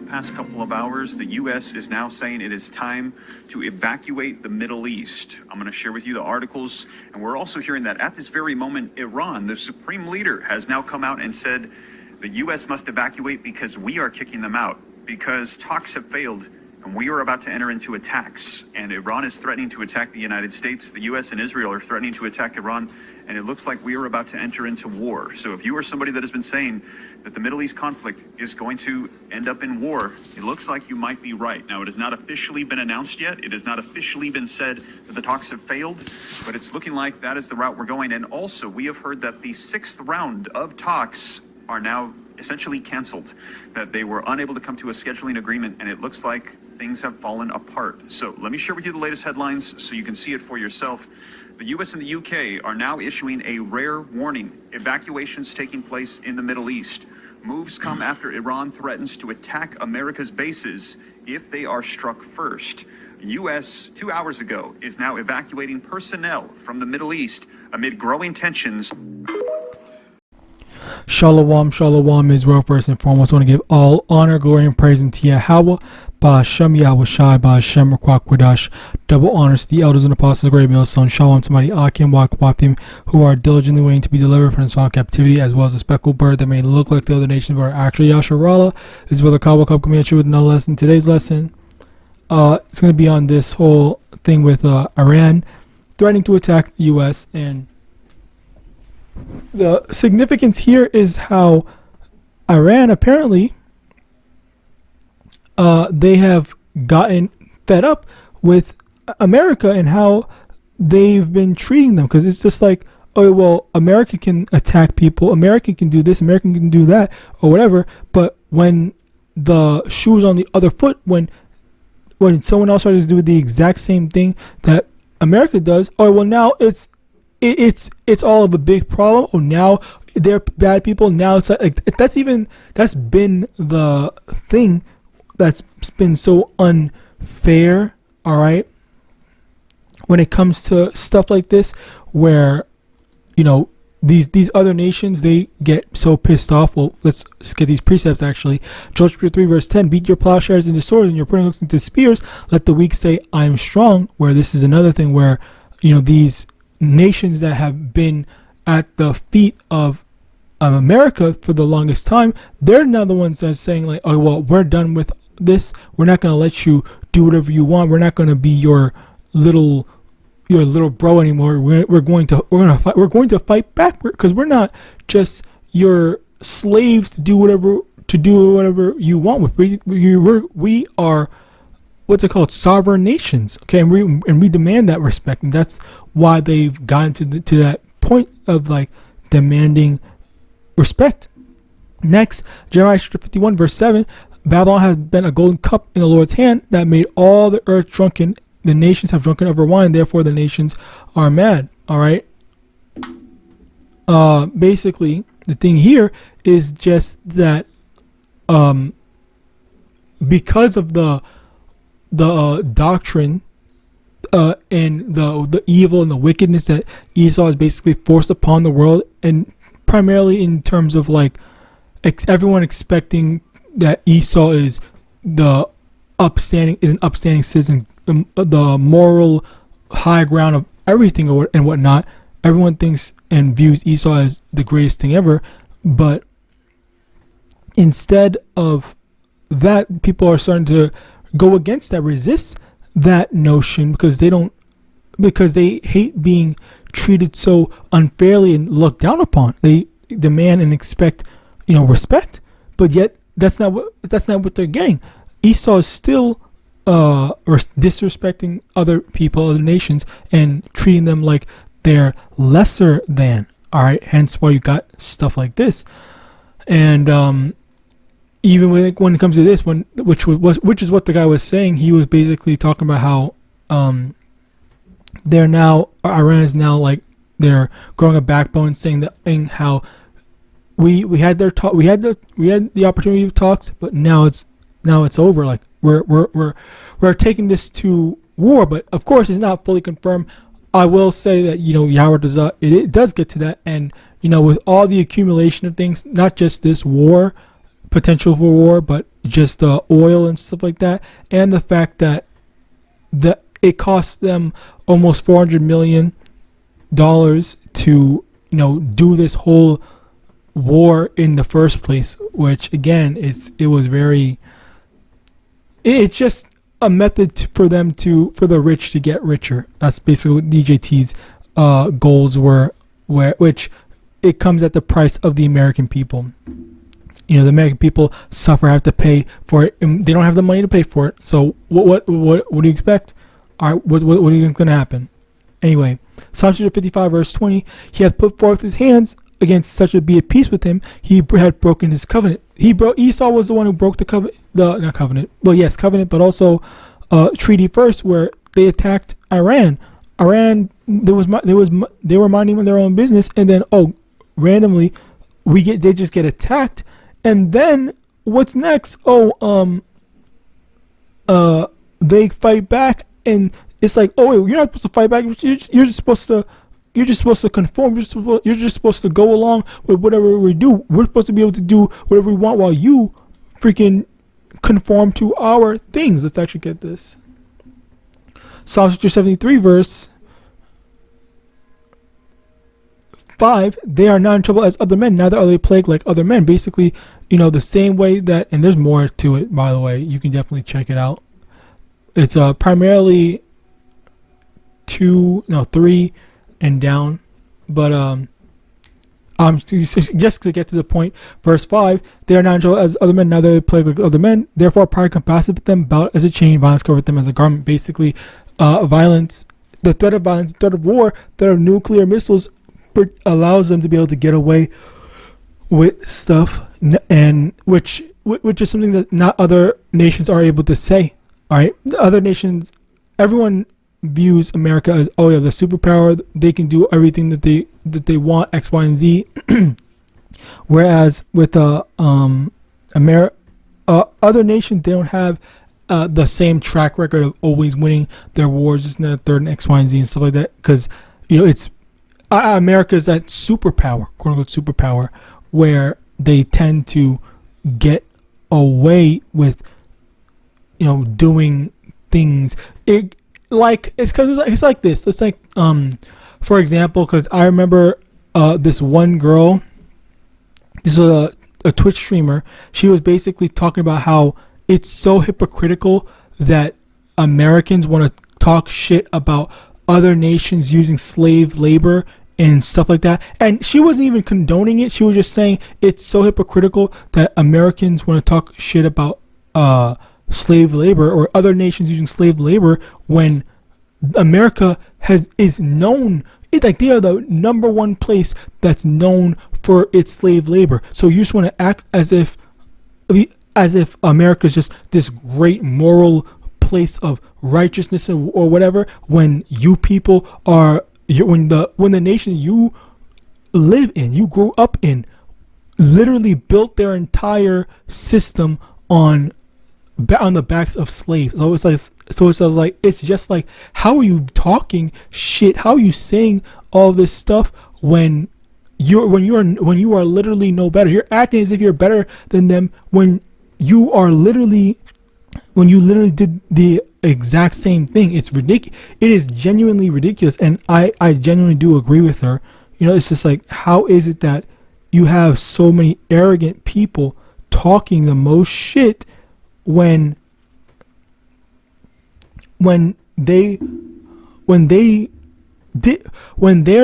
past couple of hours, the U.S. is now saying it is time to evacuate the Middle East. I'm going to share with you the articles, and we're also hearing that at this very moment, Iran, the supreme leader, has now come out and said the U.S. must evacuate because we are kicking them out, because talks have failed, and we are about to enter into attacks. And Iran is threatening to attack the United States. The U.S. and Israel are threatening to attack Iran, and it looks like we are about to enter into war. So if you are somebody that has been saying that the Middle East conflict is going to end up in war, it looks like you might be right. Now, it has not officially been announced yet. It has not officially been said that the talks have failed, but it's looking like that is the route we're going. And also, we have heard that the 6th round of talks are now essentially canceled, that they were unable to come to a scheduling agreement, and it looks like things have fallen apart. So let me share with you the latest headlines so you can see it for yourself. The US and the UK are now issuing a rare warning. Evacuations taking place in the Middle East. Moves come after Iran threatens to attack America's bases if they are struck first. US 2 hours ago is now evacuating personnel from the Middle East amid growing tensions. Shalom, shalom, Israel. First and foremost, I want to give all honor, glory, and praise unto YAHAWAH, BaHashem, YAHAWASHI, BaHashem, Rakwakwadosh. Double honors to the elders and apostles of the great millstone. Shalom to mighty Akim, Wakwathim, who are diligently waiting to be delivered from this found captivity, as well as a speckled bird that may look like the other nations, but are actually Yasharallah. This is Brother Kabbalah Cup coming at you with another lesson. Today's lesson, it's going to be on this whole thing with Iran threatening to attack the U.S., and the significance here is how Iran apparently they have gotten fed up with America and how they've been treating them, because it's just like, oh well, America can attack people, America can do this, America can do that, or whatever, but when the shoe is on the other foot, when someone else tries to do the exact same thing that America does, oh well, now it's all of a big problem. Oh, now they're bad people. Now it's like that's been the thing that's been so unfair. All right, when it comes to stuff like this, where these other nations, they get so pissed off. Well, let's get these precepts actually. Joshua 3 verse 10: beat your plowshares into swords and your pruning hooks into spears. Let the weak say, I am strong. Where this is another thing where these nations that have been at the feet of America for the longest time, they're now the ones that are saying like, oh well, we're done with this, we're not going to let you do whatever you want, we're not going to be your little bro anymore, we're going to fight back, because we're not just your slaves to do whatever you want with. We are what's it called, sovereign nations, okay, and we demand that respect, and that's why they've gotten to that point of like demanding respect. Next, Jeremiah 51 verse 7: Babylon has been a golden cup in the Lord's hand that made all the earth drunken. The nations have drunken over wine, therefore the nations are mad. All right. Basically, the thing here is just that because of the doctrine and the evil and the wickedness that Esau is basically forced upon the world, and primarily in terms of like everyone expecting that Esau is an upstanding citizen, the moral high ground of everything and whatnot. Everyone thinks and views Esau as the greatest thing ever, but instead of that, people are starting to go against that, resist that notion, because they hate being treated so unfairly and looked down upon. They demand and expect respect, but yet that's not what they're getting. Esau is still disrespecting other people, other nations, and treating them like they're lesser than. All right, hence why you got stuff like this. And even when it comes to this one, which is what the guy was saying, he was basically talking about how Iran is now like they're growing a backbone, saying how we had the opportunity of talks, but now it's over. Like we're taking this to war, but of course it's not fully confirmed. I will say that Yahweh does it does get to that, and with all the accumulation of things, not just this war, potential for war, but just the oil and stuff like that, and the fact that it cost them almost $400 million to do this whole war in the first place, which again it's just a method for the rich to get richer. That's basically what DJT's goals were, which it comes at the price of the American people. The American people have to pay for it, and they don't have the money to pay for it. So what do you expect? All right, what do you think is going to happen? Anyway, Psalm 55 verse 20, he hath put forth his hands against such as be at peace with him. He had broken his covenant. Esau was the one who broke the covenant, not covenant. Well, yes, covenant, but also treaty first, where they attacked Iran. They were minding their own business, and then randomly they just get attacked, and then what's next? They fight back, and it's like, you're not supposed to fight back. You're just supposed to conform. You're just supposed to go along with whatever we do. We're supposed to be able to do whatever we want while you freaking conform to our things. Let's actually get this. Psalm 73 verse 5, they are not in trouble as other men, neither are they plagued like other men. Basically, the same way that, and there's more to it, by the way, you can definitely check it out. It's primarily 3 and down, but just to get to the point, verse 5, they are not in trouble as other men, neither are they plagued like other men. Therefore pride compasseth them about as a chain, violence covereth them as a garment. Basically, violence, the threat of violence, the threat of war, the threat of nuclear missiles allows them to be able to get away with stuff, and which is something that not other nations are able to say. All right, the other nations, everyone views America as, the superpower. They can do everything that they want, X, Y, and Z. Whereas with other nations, they don't have the same track record of always winning their wars, just in the third and X, Y, and Z and stuff like that. Because it's America is that superpower, quote unquote superpower, where they tend to get away with doing things. It's like this. It's like for example, because I remember this one girl. This was a Twitch streamer. She was basically talking about how it's so hypocritical that Americans want to talk shit about other nations using slave labor and stuff like that. And she wasn't even condoning it. She was just saying it's so hypocritical that Americans want to talk shit about slave labor or other nations using slave labor when America is known. Like they are the number one place that's known for its slave labor. So you just want to act as if America is just this great moral place of righteousness or whatever, when you people are when the nation you live in, you grew up in, literally built their entire system on the backs of slaves. It's just like, how are you talking shit? How are you saying all this stuff when you are literally no better? You're acting as if you're better than them when you literally did the exact same thing. It's ridiculous. It is genuinely ridiculous, and I genuinely do agree with her. It's just like, how is it that you have so many arrogant people talking the most shit when their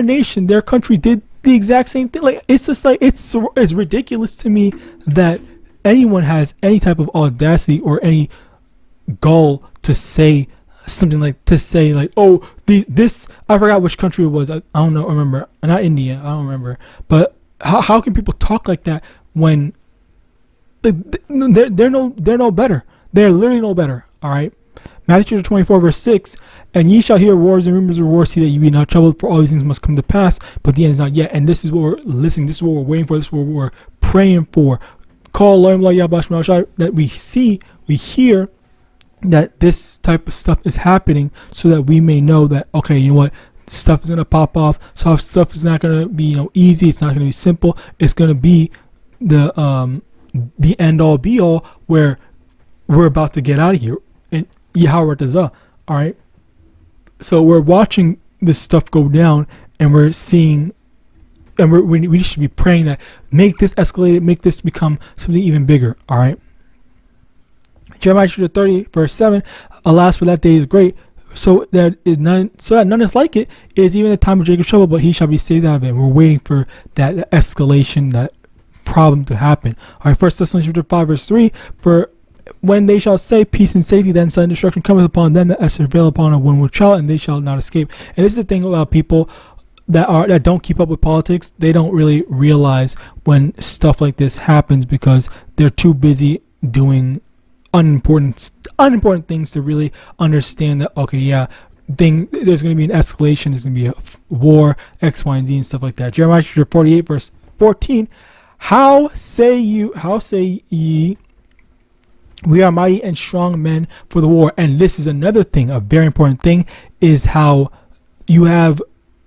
nation, their country did the exact same thing? Like, it's just like, it's ridiculous to me that anyone has any type of audacity or any gall to say something like, this, I forgot which country it was. I don't know. I remember. Not India. I don't remember. But how can people talk like that when they're no better? They're literally no better. All right. Matthew 24 verse 6, and ye shall hear wars and rumors of wars, see that ye be not troubled, for all these things must come to pass, but the end is not yet. And this is what we're listening. This is what we're waiting for. This is what we're praying for. Call YAHAWAH, that we hear that this type of stuff is happening, so that we may know that, okay, you know what, stuff is gonna pop off. So stuff is not gonna be easy. It's not gonna be simple. It's gonna be the end all be all, where we're about to get out of here. And Yahawadah, all right. So we're watching this stuff go down, and we're seeing, and we should be praying that make this escalate, make this become something even bigger. All right. Jeremiah chapter 30, verse 7. Alas, for that day is great, so that none is like it. It is even the time of Jacob's trouble, but he shall be saved out of it. And we're waiting for that escalation, that problem to happen. All right. 1 Thessalonians chapter 5, verse 3. For when they shall say peace and safety, then sudden destruction cometh upon them that prevail upon a woman with child, and they shall not escape. And this is the thing about people that don't keep up with politics. They don't really realize when stuff like this happens because they're too busy doing unimportant things to really understand that, okay, yeah, there's going to be an escalation, there's going to be a war, X, Y, and Z, and stuff like that. Jeremiah chapter 48, verse 14. How say ye, we are mighty and strong men for the war? And this is another thing, a very important thing, is how you have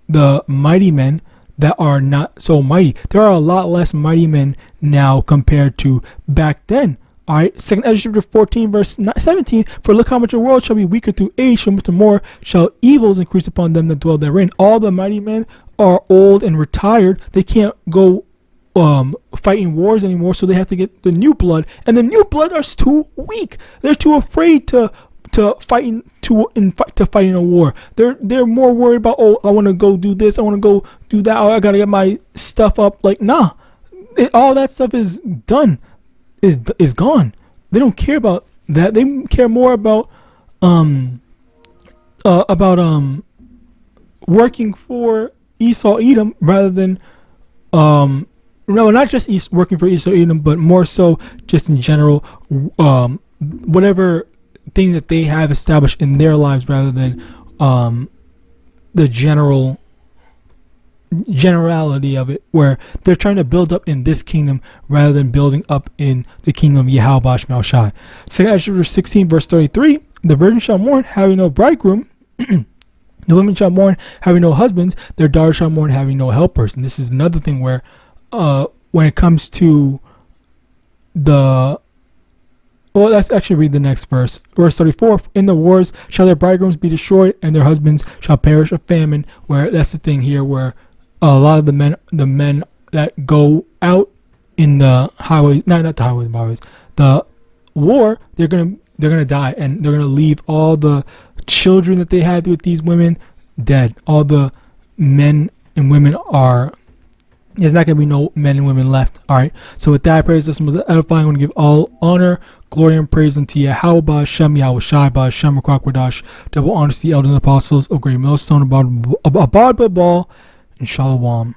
the mighty men that are not so mighty. There are a lot less mighty men now compared to back then. All right, 2nd Ezra chapter 14, verse 17. For look how much the world shall be weaker through age, so much more shall evils increase upon them that dwell therein. All the mighty men are old and retired. They can't go fighting wars anymore, so they have to get the new blood, and the new blood are too weak. They're too afraid to fight in a war. They're more worried about, oh, I want to go do this, I want to go do that, oh, I gotta get my stuff up. Like, nah, all that stuff is done, is gone. They don't care about that. They care more about working for Esau Edom rather than no, not just working for Esau Edom, but more so just in general, whatever thing that they have established in their lives rather than the generality of it, where they're trying to build up in this kingdom rather than building up in the kingdom of YAHAWASHI. 2 Ezra 16, verse 33. The virgin shall mourn, having no bridegroom. The women shall mourn, having no husbands. Their daughters shall mourn, having no helpers. And this is another thing where when it comes to let's actually read the next verse. Verse 34. In the wars shall their bridegrooms be destroyed, and their husbands shall perish of famine. Where that's the thing here, where a lot of the men that go out in the highways, not the highways, byways, the war, they're gonna die, and they're gonna leave all the children that they had with these women dead. All the men and women are, there's not going to be no men and women left. All right. So with that, I pray this was edifying. I'm going to give all honor, glory, and praise unto Yahawadah, Yahawashi, Shem, Kwadash, double honors to the elders and apostles of Great Millstone, Abad Babal, and Shalom.